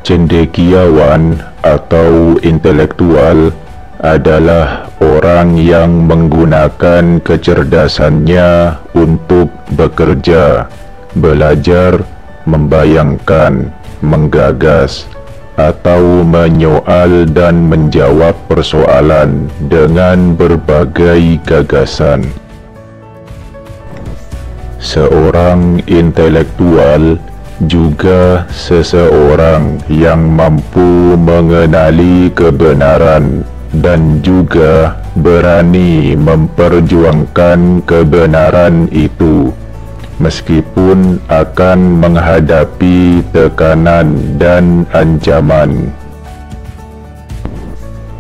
Cendekiawan atau intelektual adalah orang yang menggunakan kecerdasannya untuk bekerja, belajar, membayangkan, menggagas, atau menyoal dan menjawab persoalan dengan berbagai gagasan. Seorang intelektual juga seseorang yang mampu mengenali kebenaran dan juga berani memperjuangkan kebenaran itu, meskipun akan menghadapi tekanan dan ancaman.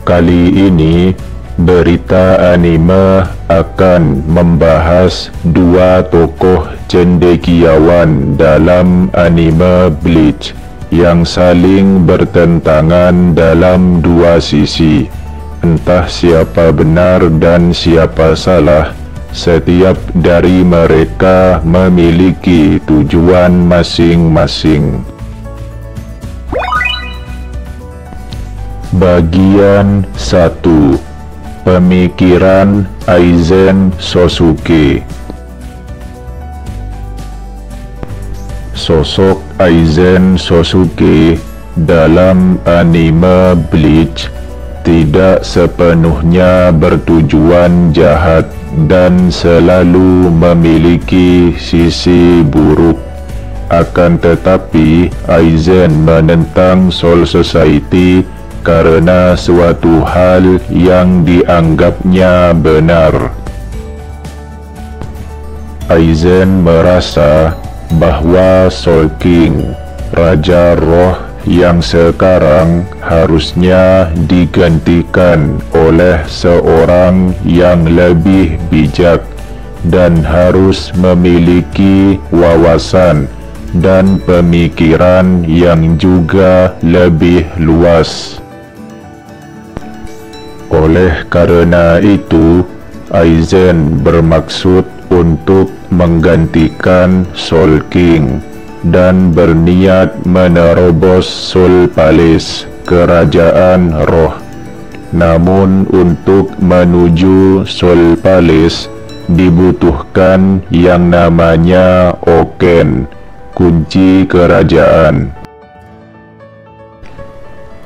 Kali ini, berita anime akan membahas dua tokoh cendekiawan dalam anime Bleach yang saling bertentangan dalam dua sisi. Entah siapa benar dan siapa salah, setiap dari mereka memiliki tujuan masing-masing. Bagian 1. Pemikiran Aizen Sosuke. Sosok Aizen Sosuke dalam anime Bleach tidak sepenuhnya bertujuan jahat dan selalu memiliki sisi buruk. Akan tetapi, Aizen menentang Soul Society karena suatu hal yang dianggapnya benar. Aizen merasa bahwa Soul King, Raja Roh yang sekarang, harusnya digantikan oleh seorang yang lebih bijak dan harus memiliki wawasan dan pemikiran yang juga lebih luas. Oleh karena itu, Aizen bermaksud untuk menggantikan Soul King dan berniat menerobos Soul Palace, kerajaan roh. Namun untuk menuju Soul Palace dibutuhkan yang namanya Oken, kunci kerajaan.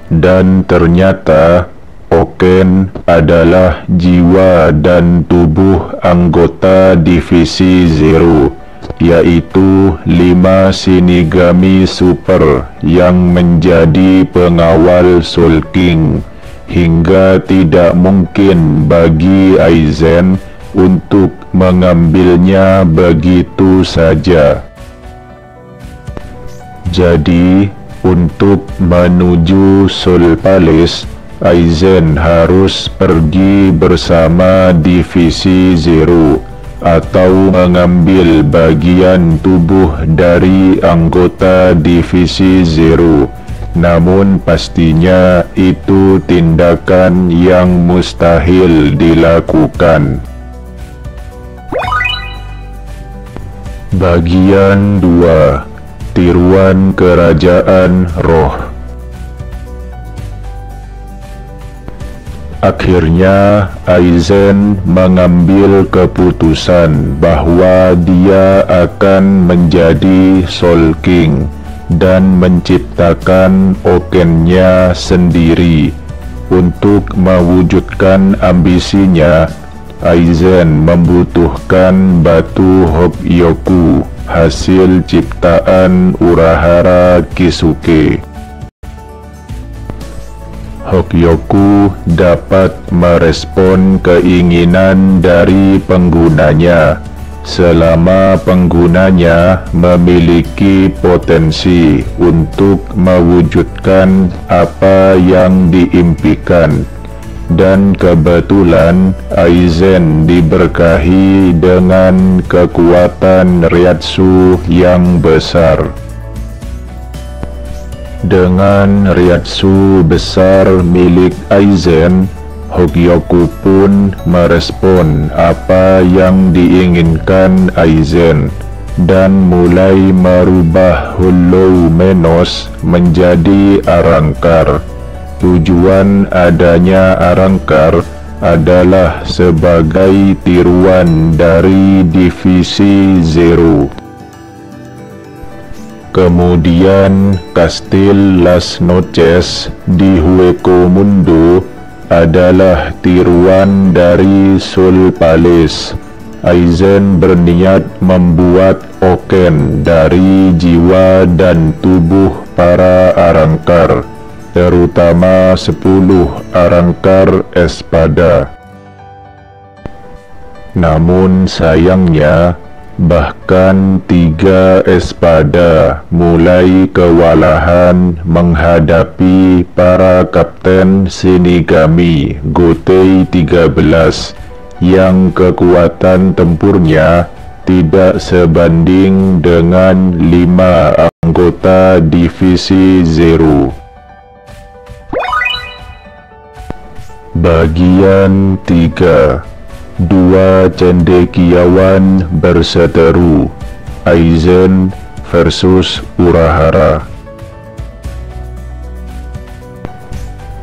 Dan ternyata Oken adalah jiwa dan tubuh anggota Divisi Zero, yaitu 5 Shinigami Super yang menjadi pengawal Soul King, hingga tidak mungkin bagi Aizen untuk mengambilnya begitu saja. Jadi, untuk menuju Soul Palace, Aizen harus pergi bersama Divisi Zero atau mengambil bagian tubuh dari anggota Divisi Zero. Namun pastinya itu tindakan yang mustahil dilakukan. Bagian 2. Tiruan Kerajaan Roh. Akhirnya, Aizen mengambil keputusan bahwa dia akan menjadi Soul King dan menciptakan Okennya sendiri. Untuk mewujudkan ambisinya, Aizen membutuhkan batu Hogyoku, hasil ciptaan Urahara Kisuke. Hogyoku dapat merespon keinginan dari penggunanya selama penggunanya memiliki potensi untuk mewujudkan apa yang diimpikan. dan kebetulan Aizen diberkahi dengan kekuatan Reiatsu yang besar. Dengan Reiatsu besar milik Aizen, Hogyoku pun merespon apa yang diinginkan Aizen dan mulai merubah Hollow Menos menjadi Arrancar. Tujuan adanya Arrancar adalah sebagai tiruan dari Divisi Zero. Kemudian Kastil Las Noches di Hueco Mundo adalah tiruan dari Soul Palace. Aizen berniat membuat Oken dari jiwa dan tubuh para Arrancar, terutama 10 Arrancar Espada. Namun sayangnya, bahkan 3 Espada mulai kewalahan menghadapi para Kapten Shinigami Gotei 13 yang kekuatan tempurnya tidak sebanding dengan 5 anggota Divisi Zero. Bagian 3. 2 cendekiawan berseteru, Aizen versus Urahara.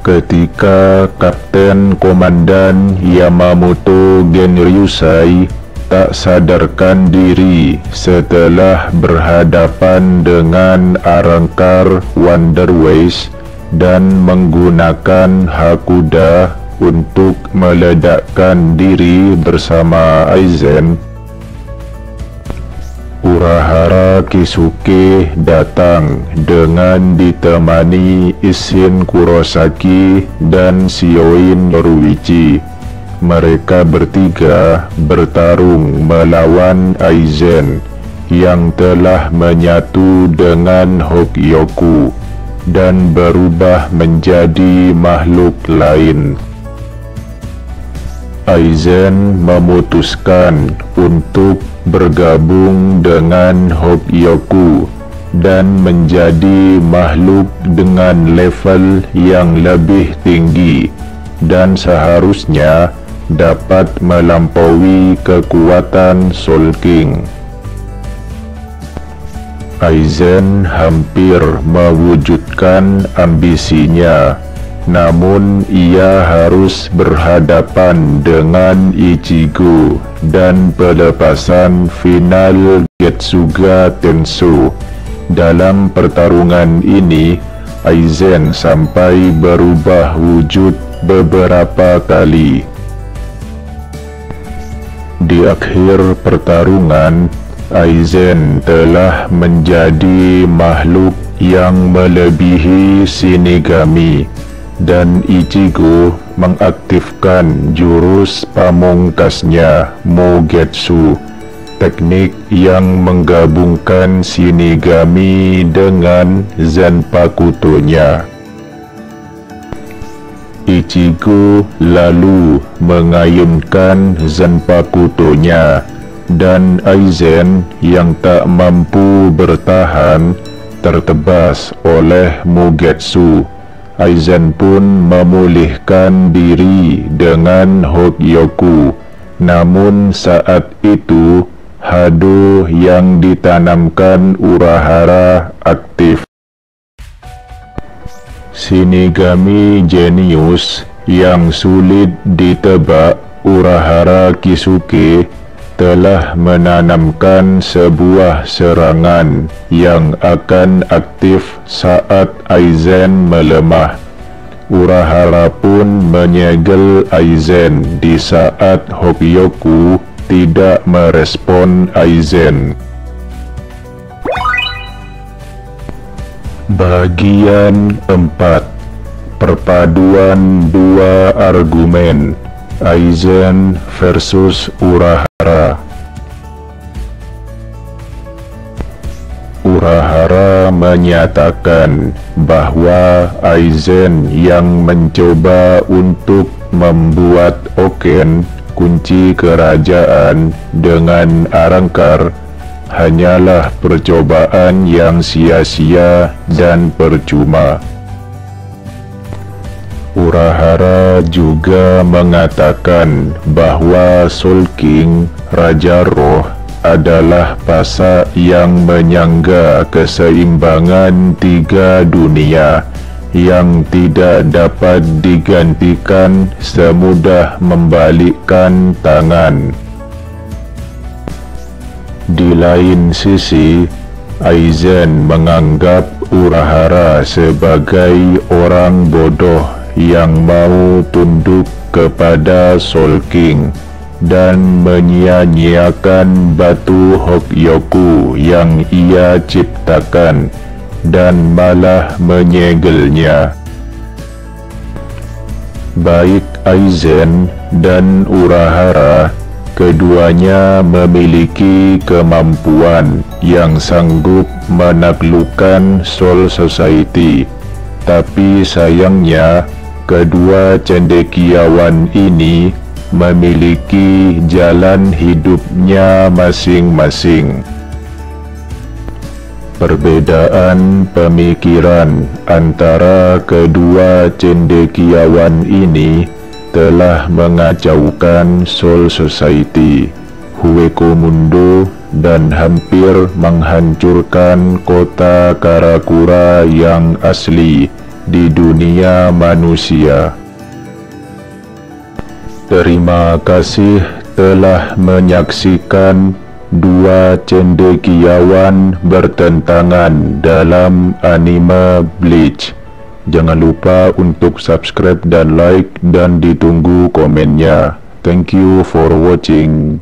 Ketika Kapten Komandan Yamamoto Genryusai tak sadarkan diri setelah berhadapan dengan Arrancar Wonderways dan menggunakan Hakuda untuk meledakkan diri bersama Aizen, Urahara Kisuke datang dengan ditemani Isshin Kurosaki dan Shioin Noruichi. Mereka bertiga bertarung melawan Aizen yang telah menyatu dengan Hogyoku dan berubah menjadi makhluk lain. Aizen memutuskan untuk bergabung dengan Hogyoku dan menjadi makhluk dengan level yang lebih tinggi dan seharusnya dapat melampaui kekuatan Soul King. Aizen hampir mewujudkan ambisinya, namun ia harus berhadapan dengan Ichigo dan pelepasan final Getsuga Tensho. Dalam pertarungan ini, Aizen sampai berubah wujud beberapa kali. Di akhir pertarungan, Aizen telah menjadi makhluk yang melebihi Shinigami, dan Ichigo mengaktifkan jurus pamungkasnya Mogetsu, teknik yang menggabungkan Shinigami dengan Zanpakuto-nya. Ichigo lalu mengayunkan Zanpakuto-nya, dan Aizen yang tak mampu bertahan tertebas oleh Mogetsu. Aizen pun memulihkan diri dengan Hogyoku, namun saat itu Hado yang ditanamkan Urahara aktif. Shinigami jenius yang sulit ditebak, Urahara Kisuke, telah menanamkan sebuah serangan yang akan aktif saat Aizen melemah. Urahara pun menyegel Aizen di saat Hogyoku tidak merespon Aizen. Bagian 4. Perpaduan 2 argumen, Aizen versus Urahara. Urahara menyatakan bahwa Aizen yang mencoba untuk membuat Oken, kunci kerajaan, dengan Arrancar hanyalah percobaan yang sia-sia dan percuma. Urahara juga mengatakan bahwa Soul King, Raja Roh, adalah pasak yang menyangga keseimbangan tiga dunia yang tidak dapat digantikan semudah membalikkan tangan. Di lain sisi, Aizen menganggap Urahara sebagai orang bodoh yang mau tunduk kepada Soul King dan menyia-nyiakan batu Hokyoku yang ia ciptakan dan malah menyegelnya. Baik Aizen dan Urahara, keduanya memiliki kemampuan yang sanggup menaklukkan Soul Society, tapi sayangnya kedua cendekiawan ini memiliki jalan hidupnya masing-masing. Perbedaan pemikiran antara kedua cendekiawan ini telah mengacaukan Soul Society, Hueco Mundo, dan hampir menghancurkan kota Karakura yang asli di dunia manusia. Terima kasih telah menyaksikan dua cendekiawan bertentangan dalam anime Bleach. Jangan lupa untuk subscribe dan like, dan ditunggu komennya. Thank you for watching.